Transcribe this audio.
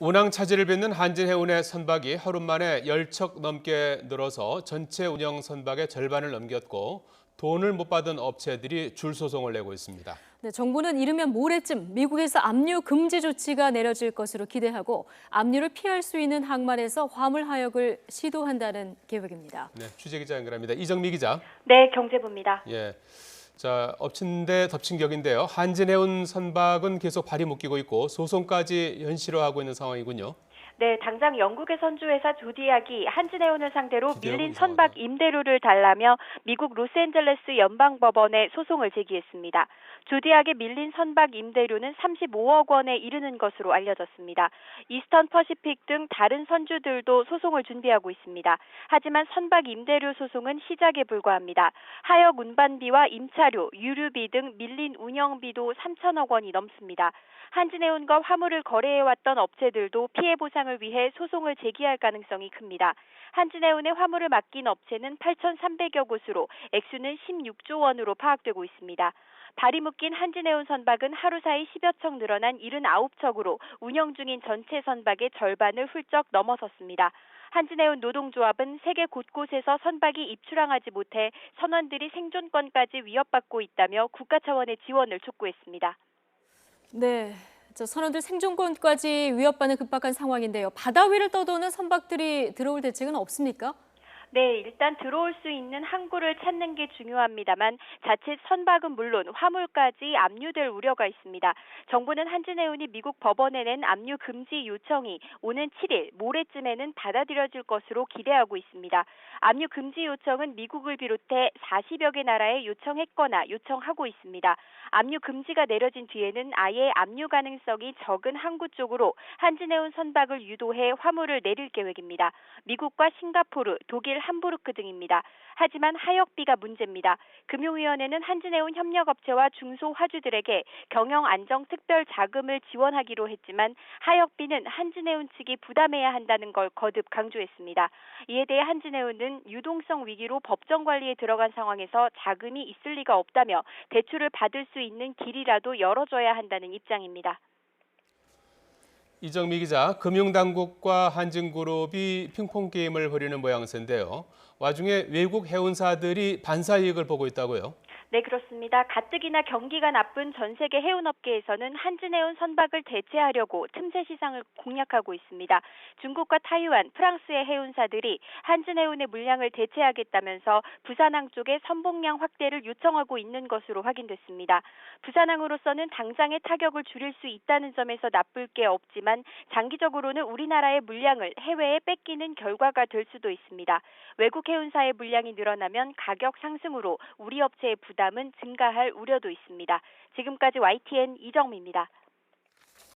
운항 차질을 빚는 한진해운의 선박이 하루 만에 10척 넘게 늘어서 전체 운영 선박의 절반을 넘겼고 돈을 못 받은 업체들이 줄 소송을 내고 있습니다. 네, 정부는 이르면 모레쯤 미국에서 압류 금지 조치가 내려질 것으로 기대하고 압류를 피할 수 있는 항만에서 화물 하역을 시도한다는 계획입니다. 네, 취재 기자 연결합니다. 이정미 기자. 네, 경제부입니다. 예. 자, 엎친 데 덮친 격인데요. 한진해운 선박은 계속 발이 묶이고 있고 소송까지 현실화하고 있는 상황이군요. 네, 당장 영국의 선주회사 조디악이 한진해운을 상대로 기대하고 밀린 이상하다. 선박 임대료를 달라며 미국 로스앤젤레스 연방법원에 소송을 제기했습니다. 조디악의 밀린 선박 임대료는 35억 원에 이르는 것으로 알려졌습니다. 이스턴 퍼시픽 등 다른 선주들도 소송을 준비하고 있습니다. 하지만 선박 임대료 소송은 시작에 불과합니다. 하역 운반비와 임차료, 유류비 등 밀린 운영비도 3천억 원이 넘습니다. 한진해운과 화물을 거래해왔던 업체들도 피해 보상을 위해 소송을 제기할 가능성이 큽니다. 한진해운의 화물을 맡긴 업체는 8,300여 곳으로 액수는 16조 원으로 파악되고 있습니다. 발이 묶인 한진해운 선박은 하루 사이 10여 척 늘어난 79척으로 운영 중인 전체 선박의 절반을 훌쩍 넘어섰습니다. 한진해운 노동조합은 세계 곳곳에서 선박이 입출항하지 못해 선원들이 생존권까지 위협받고 있다며 국가 차원의 지원을 촉구했습니다. 네, 선원들 생존권까지 위협받는 급박한 상황인데요. 바다 위를 떠도는 선박들이 들어올 대책은 없습니까? 네, 일단 들어올 수 있는 항구를 찾는 게 중요합니다만 자칫 선박은 물론 화물까지 압류될 우려가 있습니다. 정부는 한진해운이 미국 법원에 낸 압류 금지 요청이 오는 7일 모레쯤에는 받아들여질 것으로 기대하고 있습니다. 압류 금지 요청은 미국을 비롯해 40여 개 나라에 요청했거나 요청하고 있습니다. 압류 금지가 내려진 뒤에는 아예 압류 가능성이 적은 항구 쪽으로 한진해운 선박을 유도해 화물을 내릴 계획입니다. 미국과 싱가포르, 독일, 함부르크 등입니다. 하지만 하역비가 문제입니다. 금융위원회는 한진해운 협력업체와 중소화주들에게 경영안정 특별 자금을 지원하기로 했지만 하역비는 한진해운 측이 부담해야 한다는 걸 거듭 강조했습니다. 이에 대해 한진해운은 유동성 위기로 법정 관리에 들어간 상황에서 자금이 있을 리가 없다며 대출을 받을 수 있는 길이라도 열어줘야 한다는 입장입니다. 이정미 기자, 금융당국과 한진그룹이 핑퐁 게임을 벌이는 모양새인데요. 와중에 외국 해운사들이 반사이익을 보고 있다고요? 네, 그렇습니다. 가뜩이나 경기가 나쁜 전 세계 해운업계에서는 한진해운 선박을 대체하려고 틈새 시장을 공략하고 있습니다. 중국과 타이완, 프랑스의 해운사들이 한진해운의 물량을 대체하겠다면서 부산항 쪽에 선봉량 확대를 요청하고 있는 것으로 확인됐습니다. 부산항으로서는 당장의 타격을 줄일 수 있다는 점에서 나쁠 게 없지만 장기적으로는 우리나라의 물량을 해외에 뺏기는 결과가 될 수도 있습니다. 외국 해운사의 물량이 늘어나면 가격 상승으로 우리 업체의 부담은 증가할 우려도 있습니다. 지금까지 YTN 이정미입니다.